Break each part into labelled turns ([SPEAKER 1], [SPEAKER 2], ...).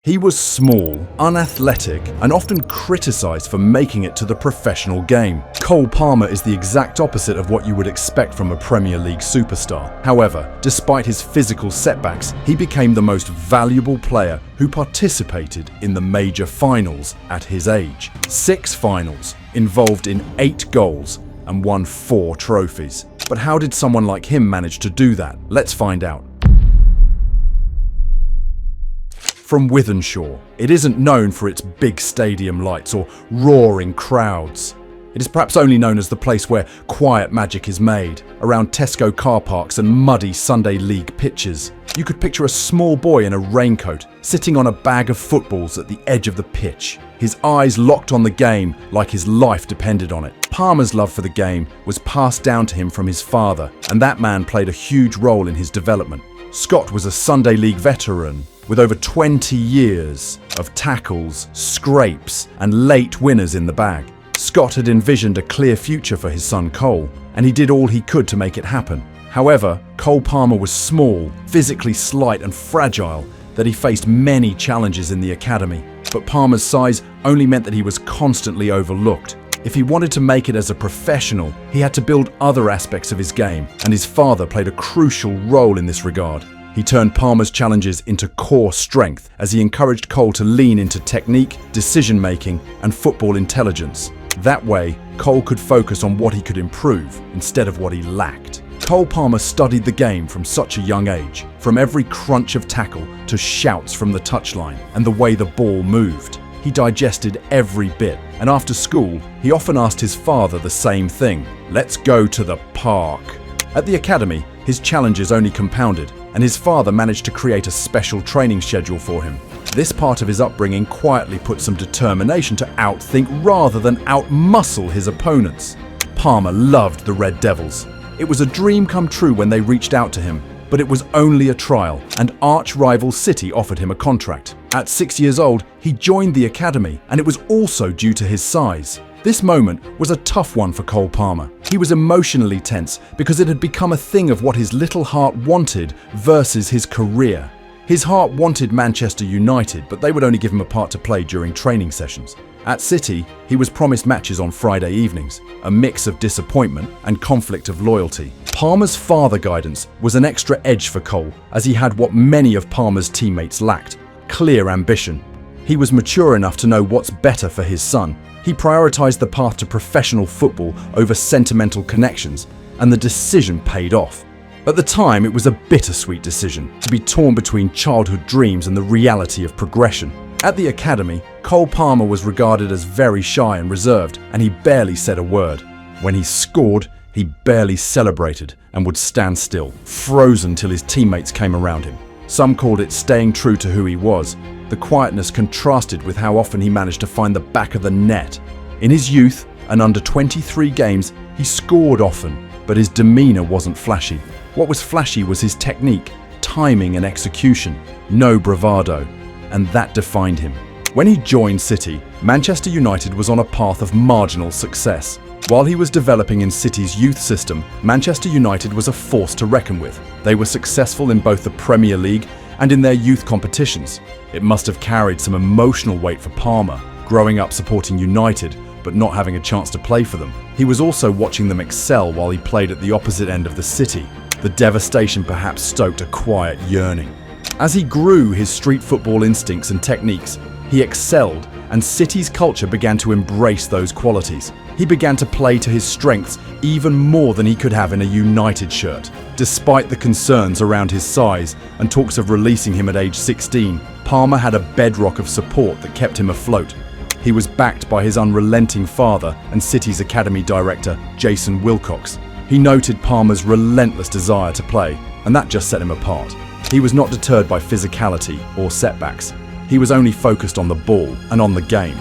[SPEAKER 1] He was small, unathletic, and often criticised for making it to the professional game. Cole Palmer is the exact opposite of what you would expect from a Premier League superstar. However, despite his physical setbacks, he became the most valuable player who participated in the major finals at his age. 6 finals, involved in 8 goals, and won 4 trophies. But how did someone like him manage to do that? Let's find out. From Wythenshawe, it isn't known for its big stadium lights or roaring crowds. It is perhaps only known as the place where quiet magic is made, around Tesco car parks and muddy Sunday League pitches. You could picture a small boy in a raincoat, sitting on a bag of footballs at the edge of the pitch, his eyes locked on the game like his life depended on it. Palmer's love for the game was passed down to him from his father, and that man played a huge role in his development. Scott was a Sunday League veteran with over 20 years of tackles, scrapes, and late winners in the bag. Scott had envisioned a clear future for his son Cole, and he did all he could to make it happen. However, Cole Palmer was small, physically slight and fragile, that he faced many challenges in the academy. But Palmer's size only meant that he was constantly overlooked. If he wanted to make it as a professional, he had to build other aspects of his game, and his father played a crucial role in this regard. He turned Palmer's challenges into core strength as he encouraged Cole to lean into technique, decision-making, and football intelligence. That way, Cole could focus on what he could improve instead of what he lacked. Cole Palmer studied the game from such a young age, from every crunch of tackle to shouts from the touchline and the way the ball moved. He digested every bit, and after school, he often asked his father the same thing: "Let's go to the park." At the academy, his challenges only compounded, and his father managed to create a special training schedule for him. This part of his upbringing quietly put some determination to outthink rather than outmuscle his opponents. Palmer loved the Red Devils. It was a dream come true when they reached out to him, but it was only a trial, and arch-rival City offered him a contract. At 6 years old, he joined the academy, and it was also due to his size. This moment was a tough one for Cole Palmer. He was emotionally tense because it had become a thing of what his little heart wanted versus his career. His heart wanted Manchester United, but they would only give him a part to play during training sessions. At City, he was promised matches on Friday evenings, a mix of disappointment and conflict of loyalty. Palmer's father guidance was an extra edge for Cole, as he had what many of Palmer's teammates lacked: clear ambition. He was mature enough to know what's better for his son. He prioritised the path to professional football over sentimental connections, and the decision paid off. At the time, it was a bittersweet decision, to be torn between childhood dreams and the reality of progression. At the academy, Cole Palmer was regarded as very shy and reserved, and he barely said a word. When he scored, he barely celebrated and would stand still, frozen till his teammates came around him. Some called it staying true to who he was. The quietness contrasted with how often he managed to find the back of the net. In his youth and under 23 games, he scored often, but his demeanour wasn't flashy. What was flashy was his technique, timing and execution, no bravado, and that defined him. When he joined City, Manchester United was on a path of marginal success. While he was developing in City's youth system, Manchester United was a force to reckon with. They were successful in both the Premier League and in their youth competitions. It must have carried some emotional weight for Palmer, growing up supporting United but not having a chance to play for them. He was also watching them excel while he played at the opposite end of the city. The devastation perhaps stoked a quiet yearning. As he grew his street football instincts and techniques, he excelled, and City's culture began to embrace those qualities. He began to play to his strengths even more than he could have in a United shirt. Despite the concerns around his size and talks of releasing him at age 16, Palmer had a bedrock of support that kept him afloat. He was backed by his unrelenting father and City's academy director, Jason Wilcox. He noted Palmer's relentless desire to play, and that just set him apart. He was not deterred by physicality or setbacks. He was only focused on the ball and on the game.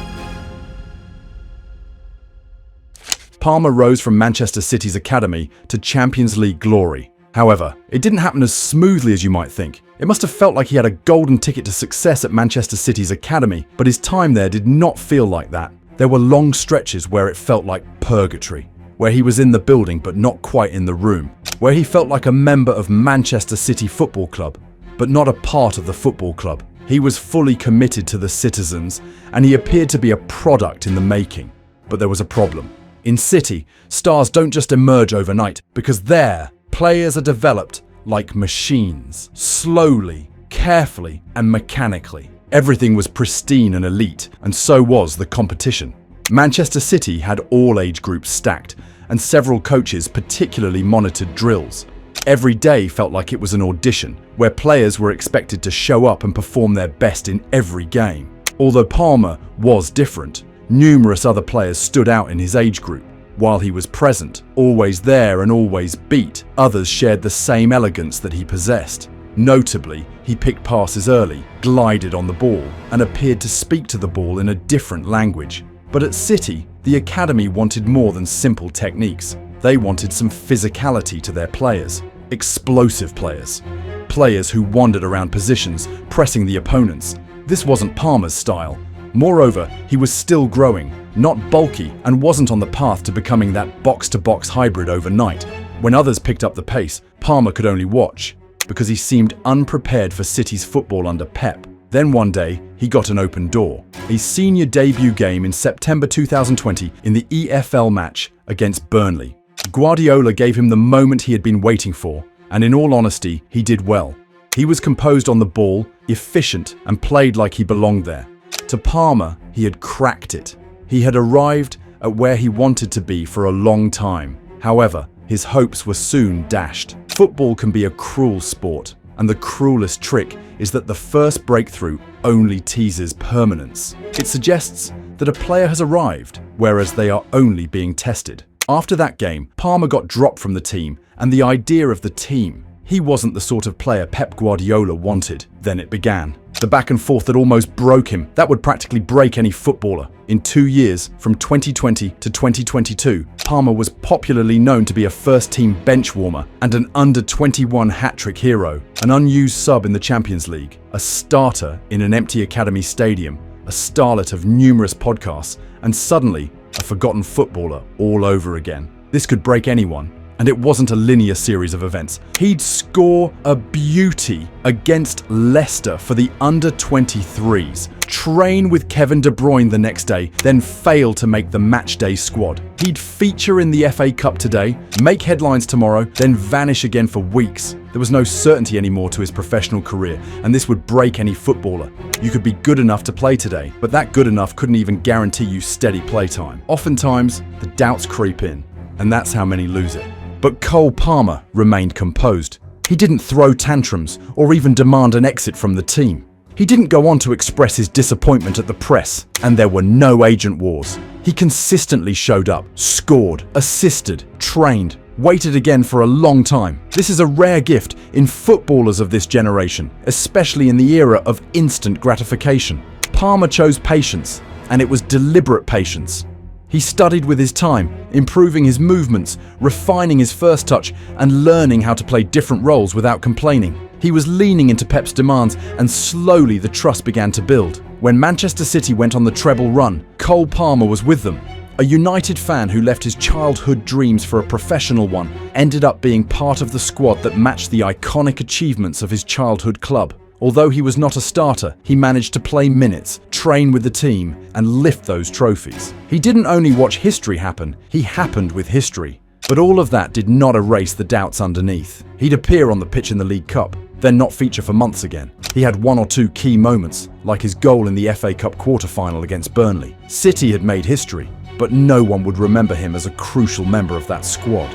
[SPEAKER 1] Palmer rose from Manchester City's academy to Champions League glory. However, it didn't happen as smoothly as you might think. It must have felt like he had a golden ticket to success at Manchester City's academy, but his time there did not feel like that. There were long stretches where it felt like purgatory, where he was in the building but not quite in the room, where he felt like a member of Manchester City Football Club, but not a part of the football club. He was fully committed to the Citizens, and he appeared to be a product in the making. But there was a problem. In City, stars don't just emerge overnight, because there, players are developed like machines, slowly, carefully, and mechanically. Everything was pristine and elite, and so was the competition. Manchester City had all age groups stacked, and several coaches particularly monitored drills. Every day felt like it was an audition, where players were expected to show up and perform their best in every game. Although Palmer was different, numerous other players stood out in his age group. While he was present, always there and always beat, others shared the same elegance that he possessed. Notably, he picked passes early, glided on the ball, and appeared to speak to the ball in a different language. But at City, the academy wanted more than simple techniques. They wanted some physicality to their players. Explosive players. Players who wandered around positions, pressing the opponents. This wasn't Palmer's style. Moreover, he was still growing, not bulky, and wasn't on the path to becoming that box-to-box hybrid overnight. When others picked up the pace, Palmer could only watch, because he seemed unprepared for City's football under Pep. Then one day, he got an open door. A senior debut game in September 2020 in the EFL match against Burnley. Guardiola gave him the moment he had been waiting for, and in all honesty, he did well. He was composed on the ball, efficient, and played like he belonged there. To Palmer, he had cracked it. He had arrived at where he wanted to be for a long time. However, his hopes were soon dashed. Football can be a cruel sport, and the cruelest trick is that the first breakthrough only teases permanence. It suggests that a player has arrived, whereas they are only being tested. After that game, Palmer got dropped from the team, and the idea of the team. He wasn't the sort of player Pep Guardiola wanted. Then it began. The back and forth that almost broke him, that would practically break any footballer. In 2 years, from 2020 to 2022, Palmer was popularly known to be a first-team bench warmer and an under-21 hat-trick hero, an unused sub in the Champions League, a starter in an empty academy stadium, a starlet of numerous podcasts, and suddenly, a forgotten footballer all over again. This could break anyone. And it wasn't a linear series of events. He'd score a beauty against Leicester for the under-23s, train with Kevin De Bruyne the next day, then fail to make the matchday squad. He'd feature in the FA Cup today, make headlines tomorrow, then vanish again for weeks. There was no certainty anymore to his professional career, and this would break any footballer. You could be good enough to play today, but that good enough couldn't even guarantee you steady playtime. Oftentimes, the doubts creep in, and that's how many lose it. But Cole Palmer remained composed. He didn't throw tantrums or even demand an exit from the team. He didn't go on to express his disappointment at the press, and there were no agent wars. He consistently showed up, scored, assisted, trained, waited again for a long time. This is a rare gift in footballers of this generation, especially in the era of instant gratification. Palmer chose patience, and it was deliberate patience. He studied with his time, improving his movements, refining his first touch, and learning how to play different roles without complaining. He was leaning into Pep's demands, and slowly the trust began to build. When Manchester City went on the treble run, Cole Palmer was with them. A United fan who left his childhood dreams for a professional one ended up being part of the squad that matched the iconic achievements of his childhood club. Although he was not a starter, he managed to play minutes, train with the team, and lift those trophies. He didn't only watch history happen, he happened with history. But all of that did not erase the doubts underneath. He'd appear on the pitch in the League Cup, then not feature for months again. He had one or two key moments, like his goal in the FA Cup quarter-final against Burnley. City had made history, but no one would remember him as a crucial member of that squad.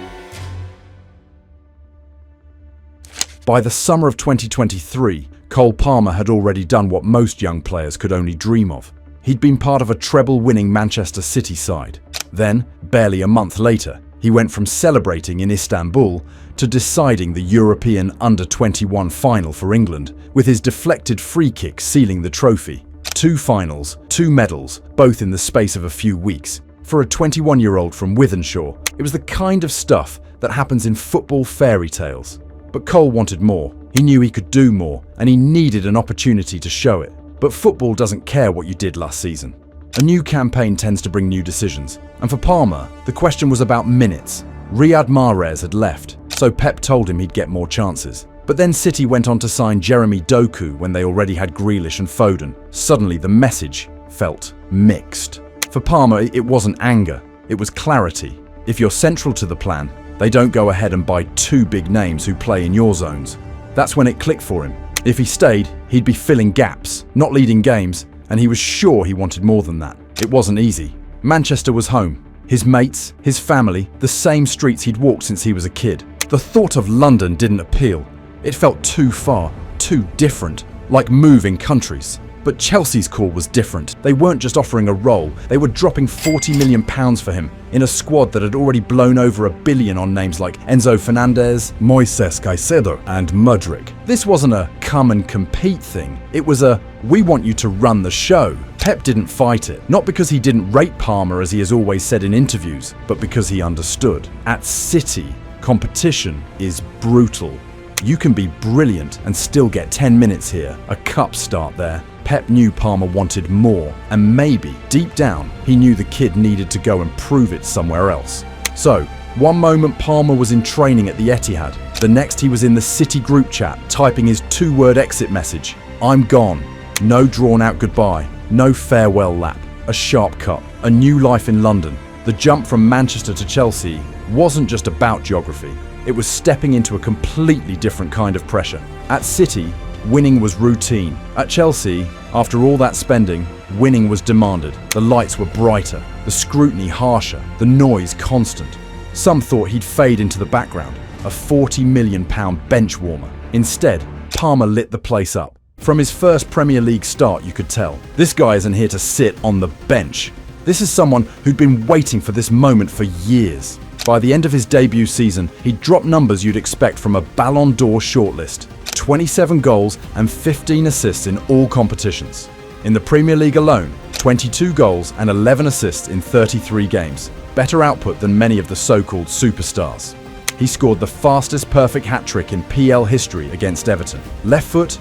[SPEAKER 1] By the summer of 2023, Cole Palmer had already done what most young players could only dream of. He'd been part of a treble-winning Manchester City side. Then, barely a month later, he went from celebrating in Istanbul to deciding the European Under-21 final for England, with his deflected free kick sealing the trophy. 2 finals, 2 medals, both in the space of a few weeks. For a 21-year-old from Wythenshawe, it was the kind of stuff that happens in football fairy tales. But Cole wanted more. He knew he could do more, and he needed an opportunity to show it. But football doesn't care what you did last season. A new campaign tends to bring new decisions, and for Palmer, the question was about minutes. Riyad Mahrez had left, so Pep told him he'd get more chances. But then City went on to sign Jeremy Doku when they already had Grealish and Foden. Suddenly the message felt mixed. For Palmer, it wasn't anger, it was clarity. If you're central to the plan, they don't go ahead and buy two big names who play in your zones. That's when it clicked for him. If he stayed, he'd be filling gaps, not leading games, and he was sure he wanted more than that. It wasn't easy. Manchester was home. His mates, his family, the same streets he'd walked since he was a kid. The thought of London didn't appeal. It felt too far, too different, like moving countries. But Chelsea's call was different. They weren't just offering a role, they were dropping £40 million for him in a squad that had already blown over £1 billion on names like Enzo Fernandez, Moises Caicedo and Mudryk. This wasn't a come and compete thing, it was a we want you to run the show. Pep didn't fight it, not because he didn't rate Palmer as he has always said in interviews, but because he understood. At City, competition is brutal. You can be brilliant and still get 10 minutes here, a cup start there. Pep knew Palmer wanted more, and maybe, deep down, he knew the kid needed to go and prove it somewhere else. So, one moment Palmer was in training at the Etihad, the next he was in the City group chat, typing his two-word exit message. I'm gone. No drawn-out goodbye, no farewell lap, a sharp cut, a new life in London. The jump from Manchester to Chelsea wasn't just about geography, it was stepping into a completely different kind of pressure. At City, winning was routine. At Chelsea, after all that spending, winning was demanded. The lights were brighter, the scrutiny harsher, the noise constant. Some thought he'd fade into the background, a £40 million bench warmer. Instead, Palmer lit the place up. From his first Premier League start, you could tell. This guy isn't here to sit on the bench. This is someone who'd been waiting for this moment for years. By the end of his debut season, he'd dropped numbers you'd expect from a Ballon d'Or shortlist. 27 goals and 15 assists in all competitions. In the Premier League alone, 22 goals and 11 assists in 33 games. Better output than many of the so-called superstars. He scored the fastest perfect hat-trick in PL history against Everton. Left foot,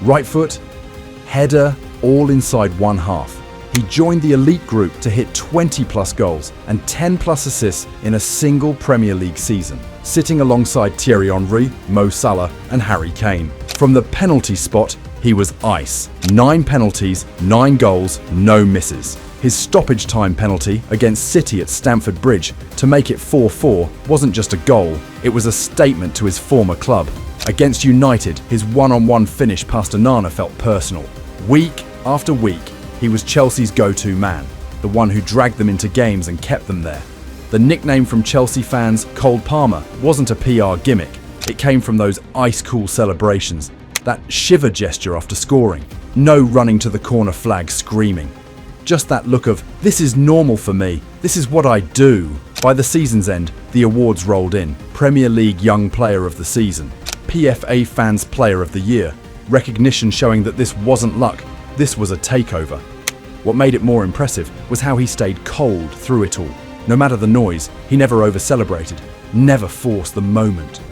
[SPEAKER 1] right foot, header, all inside one half. He joined the elite group to hit 20 plus goals and 10 plus assists in a single Premier League season, sitting alongside Thierry Henry, Mo Salah and Harry Kane. From the penalty spot, he was ice. 9 penalties, 9 goals, no misses. His stoppage time penalty against City at Stamford Bridge to make it 4-4 wasn't just a goal, it was a statement to his former club. Against United, his one-on-one finish past Onana felt personal. Week after week, he was Chelsea's go-to man, the one who dragged them into games and kept them there. The nickname from Chelsea fans, Cold Palmer, wasn't a PR gimmick. It came from those ice-cool celebrations, that shiver gesture after scoring, no running to the corner flag screaming. Just that look of, this is normal for me, this is what I do. By the season's end, the awards rolled in. Premier League Young Player of the Season, PFA Fans Player of the Year, recognition showing that this wasn't luck, this was a takeover. What made it more impressive was how he stayed cold through it all. No matter the noise, he never over-celebrated, never forced the moment.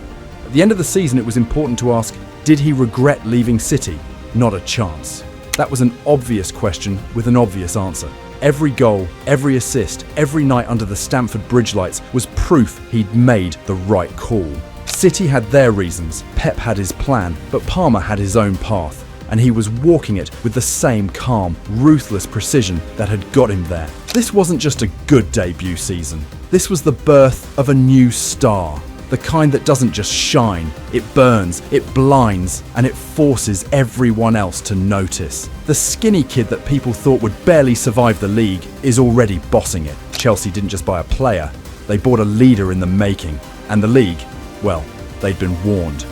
[SPEAKER 1] At the end of the season, it was important to ask, did he regret leaving City? Not a chance. That was an obvious question with an obvious answer. Every goal, every assist, every night under the Stamford Bridge lights was proof he'd made the right call. City had their reasons, Pep had his plan, but Palmer had his own path. And he was walking it with the same calm, ruthless precision that had got him there. This wasn't just a good debut season. This was the birth of a new star. The kind that doesn't just shine, it burns, it blinds, and it forces everyone else to notice. The skinny kid that people thought would barely survive the league is already bossing it. Chelsea didn't just buy a player, they bought a leader in the making. And the league, well, they'd been warned.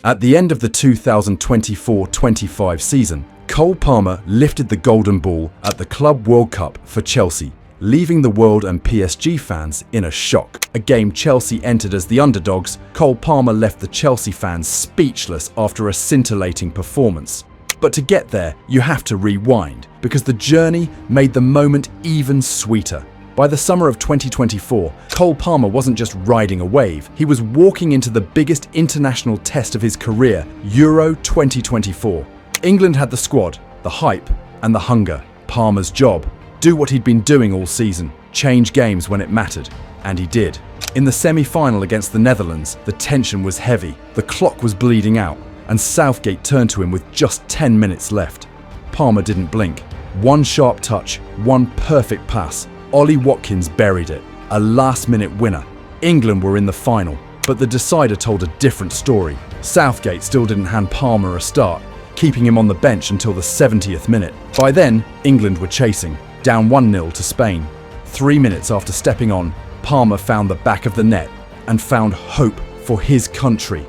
[SPEAKER 1] At the end of the 2024-25 season, Cole Palmer lifted the golden ball at the Club World Cup for Chelsea, leaving the world and PSG fans in a shock. A game Chelsea entered as the underdogs, Cole Palmer left the Chelsea fans speechless after a scintillating performance. But to get there, you have to rewind, because the journey made the moment even sweeter. By the summer of 2024, Cole Palmer wasn't just riding a wave, he was walking into the biggest international test of his career, Euro 2024. England had the squad, the hype, and the hunger. Palmer's job, do what he'd been doing all season, change games when it mattered. And he did. In the semi-final against the Netherlands, the tension was heavy, the clock was bleeding out, and Southgate turned to him with just 10 minutes left. Palmer didn't blink. One sharp touch, one perfect pass. Ollie Watkins buried it. A last-minute winner. England were in the final, but the decider told a different story. Southgate still didn't hand Palmer a start, keeping him on the bench until the 70th minute. By then, England were chasing, down 1-0 to Spain. 3 minutes after stepping on, Palmer found the back of the net and found hope for his country.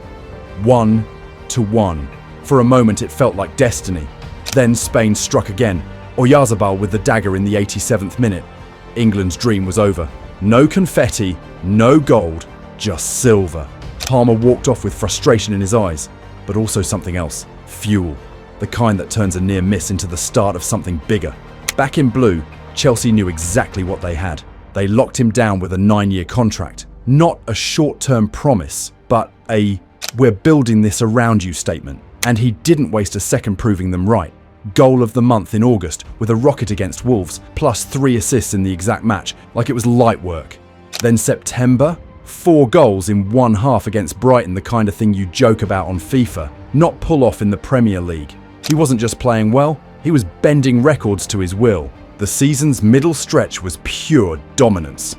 [SPEAKER 1] 1-1. For a moment it felt like destiny. Then Spain struck again, Oyarzabal with the dagger in the 87th minute. England's dream was over. No confetti, no gold, just silver. Palmer walked off with frustration in his eyes, but also something else. Fuel. The kind that turns a near miss into the start of something bigger. Back in blue, Chelsea knew exactly what they had. They locked him down with a 9-year contract. Not a short-term promise, but a "we're building this around you" statement. And he didn't waste a second proving them right. Goal of the month in August with a rocket against Wolves, plus 3 assists in the exact match, like it was light work. Then September, 4 goals in one half against Brighton, the kind of thing you joke about on FIFA, not pull off in the Premier League. He wasn't just playing well, he was bending records to his will. The season's middle stretch was pure dominance.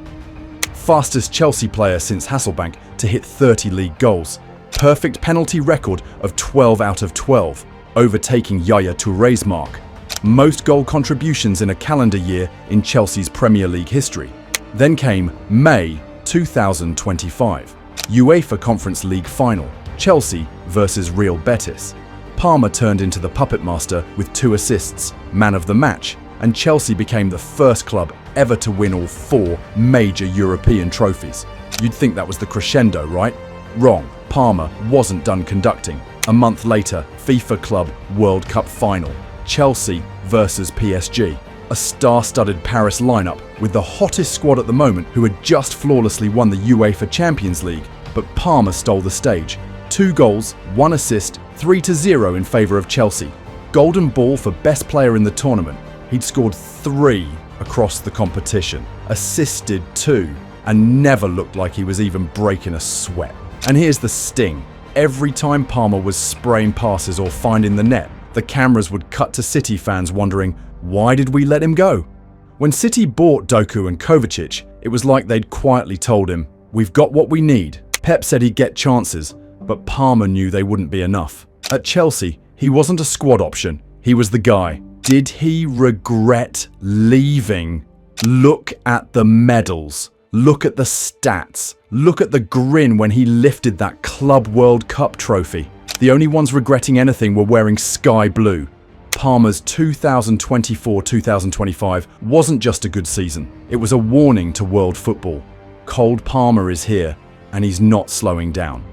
[SPEAKER 1] Fastest Chelsea player since Hasselbank to hit 30 league goals. Perfect penalty record of 12 out of 12, overtaking Yaya Touré's mark. Most goal contributions in a calendar year in Chelsea's Premier League history. Then came May 2025. UEFA Conference League final, Chelsea versus Real Betis. Palmer turned into the puppet master with 2 assists, man of the match, and Chelsea became the first club ever to win all 4 major European trophies. You'd think that was the crescendo, right? Wrong. Palmer wasn't done conducting. A month later, FIFA Club World Cup final, Chelsea versus PSG. A star-studded Paris lineup with the hottest squad at the moment who had just flawlessly won the UEFA Champions League, but Palmer stole the stage. 2 goals, 1 assist, 3-0 in favour of Chelsea. Golden Ball for best player in the tournament. He'd scored 3 across the competition, assisted 2, and never looked like he was even breaking a sweat. And here's the sting. Every time Palmer was spraying passes or finding the net, the cameras would cut to City fans wondering, why did we let him go? When City bought Doku and Kovacic, it was like they'd quietly told him, we've got what we need. Pep said he'd get chances, but Palmer knew they wouldn't be enough. At Chelsea, he wasn't a squad option, he was the guy. Did he regret leaving? Look at the medals. Look at the stats. Look at the grin when he lifted that Club World Cup trophy. The only ones regretting anything were wearing sky blue. Palmer's 2024-2025 wasn't just a good season. It was a warning to world football. Cole Palmer is here, and he's not slowing down.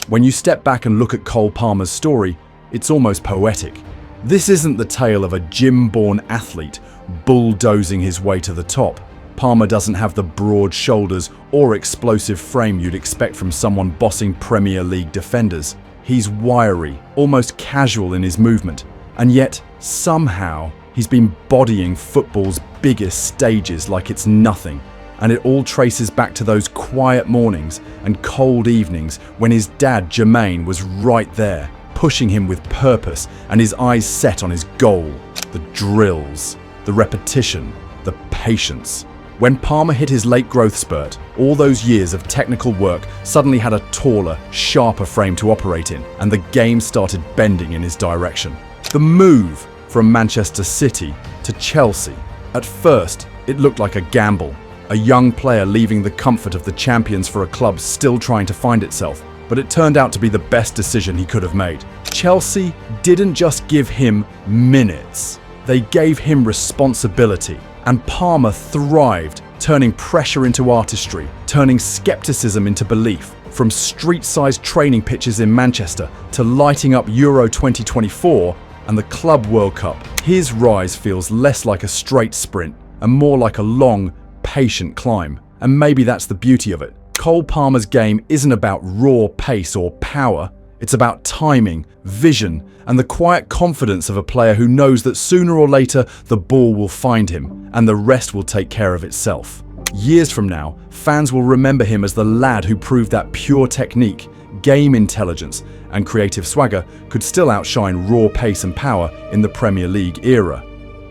[SPEAKER 1] When you step back and look at Cole Palmer's story, it's almost poetic. This isn't the tale of a gym-born athlete bulldozing his way to the top. Palmer doesn't have the broad shoulders or explosive frame you'd expect from someone bossing Premier League defenders. He's wiry, almost casual in his movement, and yet, somehow, he's been bodying football's biggest stages like it's nothing. And it all traces back to those quiet mornings and cold evenings when his dad, Jermaine, was right there, pushing him with purpose and his eyes set on his goal. The drills, the repetition, the patience. When Palmer hit his late growth spurt, all those years of technical work suddenly had a taller, sharper frame to operate in, and the game started bending in his direction. The move from Manchester City to Chelsea. At first, it looked like a gamble. A young player leaving the comfort of the champions for a club still trying to find itself. But it turned out to be the best decision he could have made. Chelsea didn't just give him minutes. They gave him responsibility. And Palmer thrived, turning pressure into artistry, turning skepticism into belief. From street-sized training pitches in Manchester to lighting up Euro 2024 and the Club World Cup, his rise feels less like a straight sprint and more like a long, patient climb. And maybe that's the beauty of it. Cole Palmer's game isn't about raw pace or power. It's about timing, vision, and the quiet confidence of a player who knows that sooner or later the ball will find him and the rest will take care of itself. Years from now, fans will remember him as the lad who proved that pure technique, game intelligence, and creative swagger could still outshine raw pace and power in the Premier League era.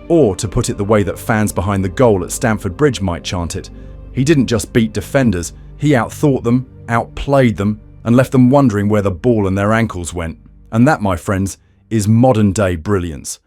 [SPEAKER 1] Or, to put it the way that fans behind the goal at Stamford Bridge might chant it, he didn't just beat defenders, he outthought them, outplayed them, and left them wondering where the ball and their ankles went. And that, my friends, is modern-day brilliance.